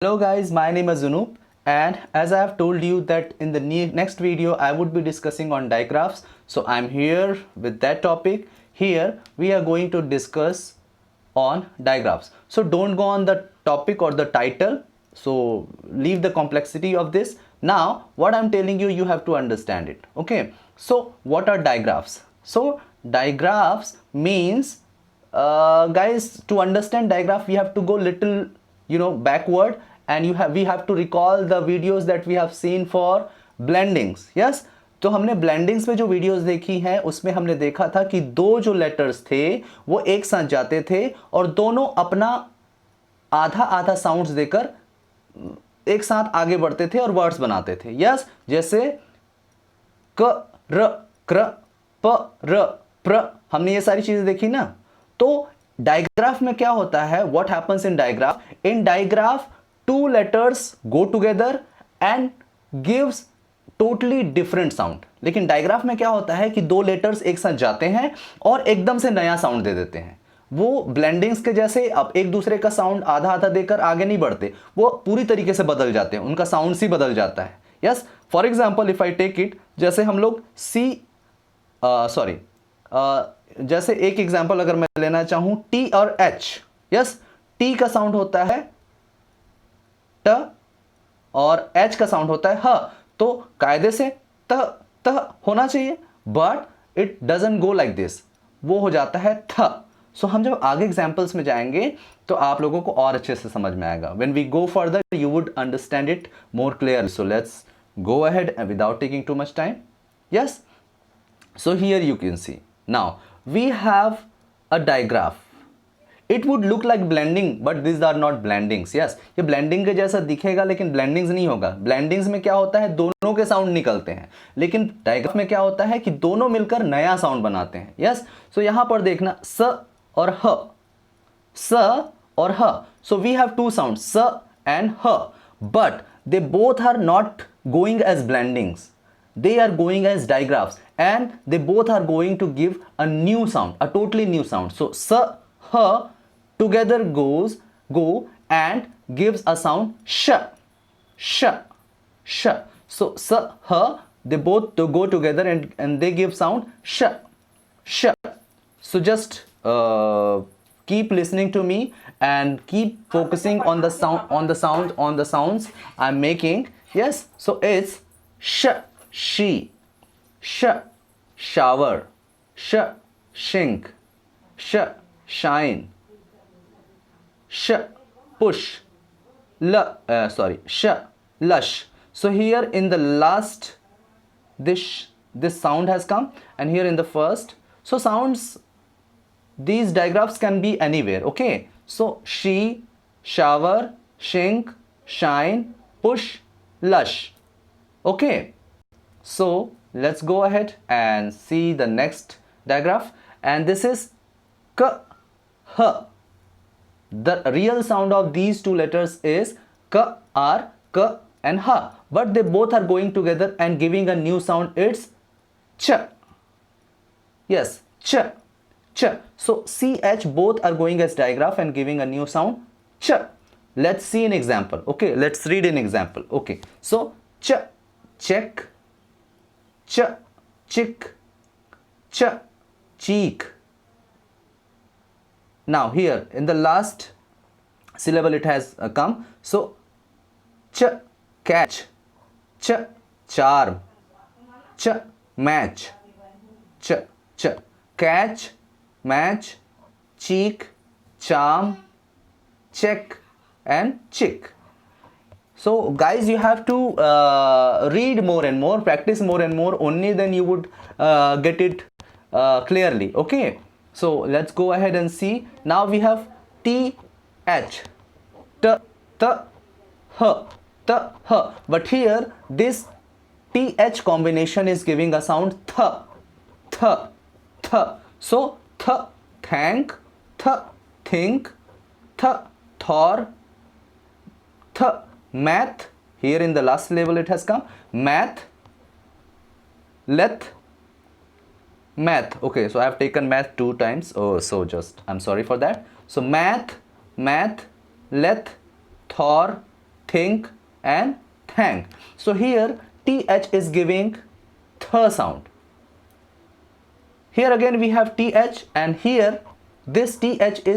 Hello guys, my name is Anup, and as I have told you that in the next video I would be discussing on digraphs. So I'm here with that topic. Here we are going to discuss on digraphs. So don't go on the topic or the title. So leave the complexity of this. Now what I'm telling you, you have to understand it. Okay. So what are digraphs? So digraphs means guys, to understand digraph we have to go little backward, and we have to recall the videos that we have seen for blendings. Yes, तो हमने ब्लेंडिंग्स में जो videos देखी हैं उसमें हमने देखा था कि दो जो लेटर्स थे वो एक साथ जाते थे और दोनों अपना आधा आधा साउंड्स देकर एक साथ आगे बढ़ते थे और वर्ड्स बनाते थे. यस, जैसे क र क्र प र प्र, हमने ये सारी चीजें देखी ना. तो डायग्राफ में क्या होता है, what happens in digraph? In digraph two letters go together and gives totally different sound. लेकिन डायग्राफ में क्या होता है कि दो लेटर्स एक साथ जाते हैं और एकदम से नया साउंड दे देते हैं. वो ब्लेंडिंग्स के जैसे अब एक दूसरे का साउंड आधा आधा देकर आगे नहीं बढ़ते, वो पूरी तरीके से बदल जाते हैं, उनका साउंड ही बदल जाता है. Yes, for example if I take it, जैसे हम लोग जैसे एक एग्जांपल अगर मैं लेना चाहूं, टी और एच. यस, टी का साउंड होता है ट और एच का साउंड होता है ह. तो कायदे से त त होना चाहिए, but it doesn't go like this, वो हो जाता है थ. सो हम जब आगे एग्जांपल्स में जाएंगे तो आप लोगों को और अच्छे से समझ में आएगा. When we go further you would understand it more clear. So let's go ahead without taking too much time. Yes, so here you can see, now we have a digraph. It would look like blending, but these are not blendings. Yes, ये blending के जैसा दिखेगा लेकिन blendings नहीं होगा. blendings में क्या होता है, दोनों के साउंड निकलते हैं, लेकिन digraph में क्या होता है कि दोनों मिलकर नया साउंड बनाते हैं. yes, so यहाँ पर देखना स और ह, स और ह. so we have two sounds, s and h, but they both are not going as blendings. They are going as digraphs, and they both are going to give a new sound, a totally new sound. So s, h together go and gives a sound sh, sh, sh. So s, h, they both go together and they give sound sh, sh. So just keep listening to me and keep focusing on the sounds I'm making. Yes, so it's sh, she, sh, shower, sh, shink, sh, shine, sh, push, sh, lush. So here in the last this sound has come, and here in the first. So sounds, these digraphs can be anywhere. Okay, so she, shower, shink, shine, push, lush. Okay, so let's go ahead and see the next digraph, and this is k, h. The real sound of these two letters is k, r, k and h, but they both are going together and giving a new sound. It's ch. Yes, ch, ch. So ch both are going as digraph and giving a new sound ch. Let's see an example. Okay, let's read an example. Okay, so ch, check, ch, chick, ch, cheek. Now here in the last syllable it has come. So ch, catch, ch, charm, ch, match, ch, ch, catch, match, cheek, charm, check and chick. So guys, you have to read more and more, practice more and more, only then you would get it clearly. Okay, so let's go ahead and see. Now we have t, h, t, t, h, t, h, but here this th combination is giving a sound th, th, th. So th, thank, th, think, th, thor, th, math. Here in the last syllable it has come math, leth, math. Okay, so I have taken math 2 times. Oh, so just I'm sorry for that. So math, leth, thor, think and thank. So here th is giving th sound. Here again we have th, and here this th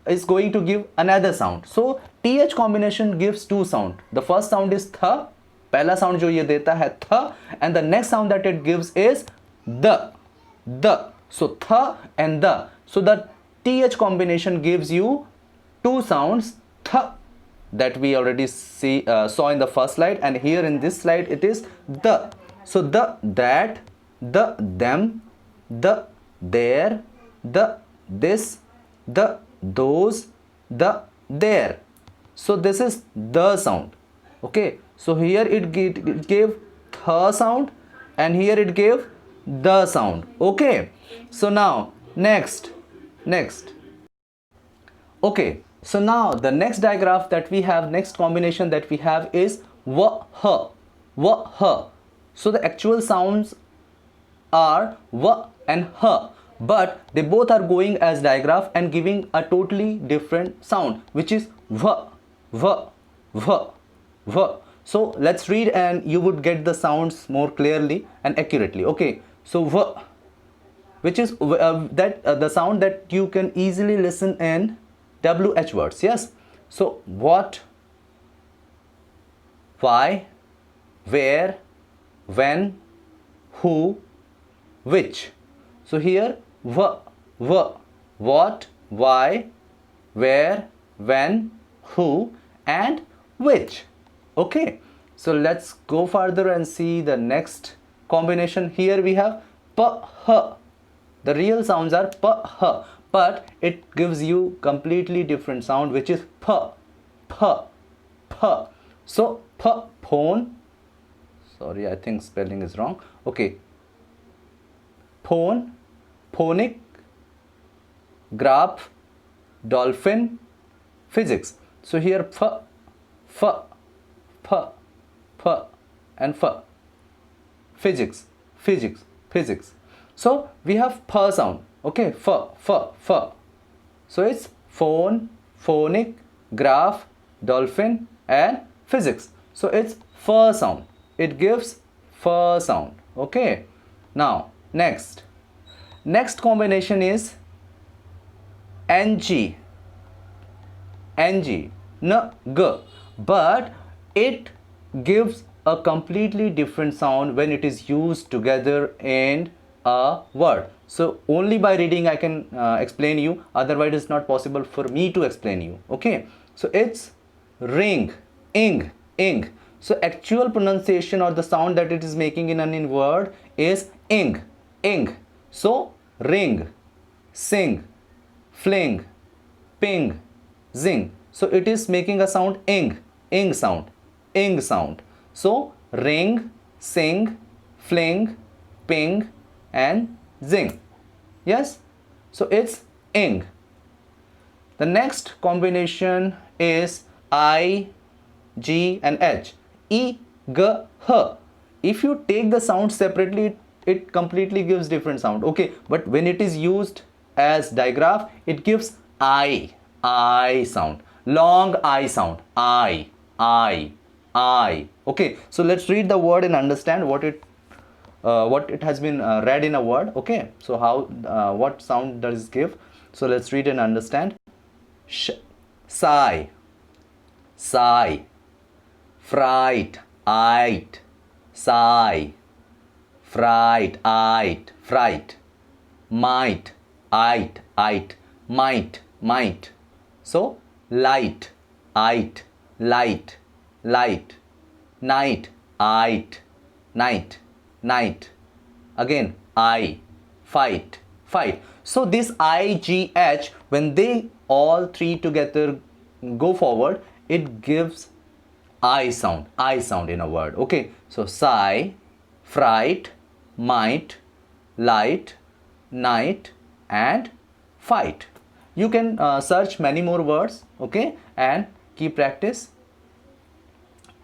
is going to give another sound. So th combination gives two sound. The first sound is th, पहला sound जो ये देता है th, and the next sound that it gives is the. So th and the. So the th combination gives you two sounds, th, that we already saw in the first slide, and here in this slide it is the. So the, that, the, them, the, their, the, this, the, those, the, their. So this is the sound. Okay, so here it gave th sound, and here it gave the sound. Okay, so now next. Okay, so now the next digraph that we have, next combination that we have is w, h. So the actual sounds are w and h, but they both are going as digraph and giving a totally different sound, which is v. So let's read and you would get the sounds more clearly and accurately. Okay, so v, which is the sound that you can easily listen in WH words. Yes, so what, why, where, when, who, which. So here v, what, why, where, when, who, and which. Okay, so let's go further and see the next combination. Here we have p, h. The real sounds are p, h, but it gives you completely different sound, which is p. So p, phone. Sorry, I think spelling is wrong. Okay, phone, phonic, graph, dolphin, physics. So here f, and f. Physics. So we have p sound. Okay, f. So it's phone, phonic, graph, dolphin, and physics. So it's f sound. It gives f sound. Okay. Now next combination is ng, n, g, but it gives a completely different sound when it is used together in a word. So only by reading I can explain you, otherwise it's not possible for me to explain you. Okay, so it's ring, ing. So actual pronunciation or the sound that it is making in an word is ing. So ring, sing, fling, ping, zing. So it is making a sound ing sound. So ring, sing, fling, ping, and zing. Yes, so it's ing. The next combination is I, G, and H. E, G, H. If you take the sound separately, it completely gives different sound. Okay, but when it is used as digraph, it gives I sound, long I sound, I. Okay, so let's read the word and understand what it has been read in a word. Okay, so how what sound does it give? So let's read and understand. Sigh, fright, ite, sigh, fright, might, ite, might. So light, ite, light, night, ite, night. Again I, fight. So this I, G, H, when they all three together go forward, it gives I sound in a word. Okay, so sigh, fright, might, light, night, and fight. You can search many more words. Okay, and keep practice.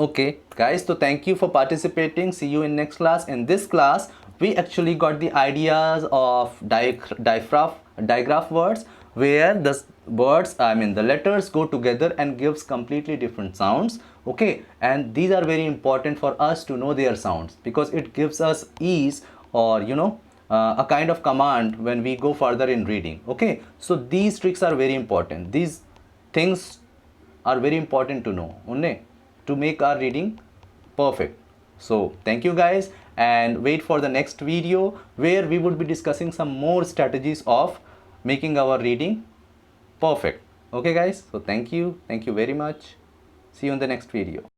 Okay guys, so thank you for participating. See you in next class. In this class we actually got the ideas of digraph words, where the words, I mean the letters go together and gives completely different sounds. Okay, and these are very important for us to know their sounds, because it gives us ease, or a kind of command when we go further in reading. Okay, so these tricks are very important. These things are very important to know only to make our reading perfect. So thank you guys, and wait for the next video where we would be discussing some more strategies of making our reading perfect. Okay guys, so thank you very much. See you in the next video.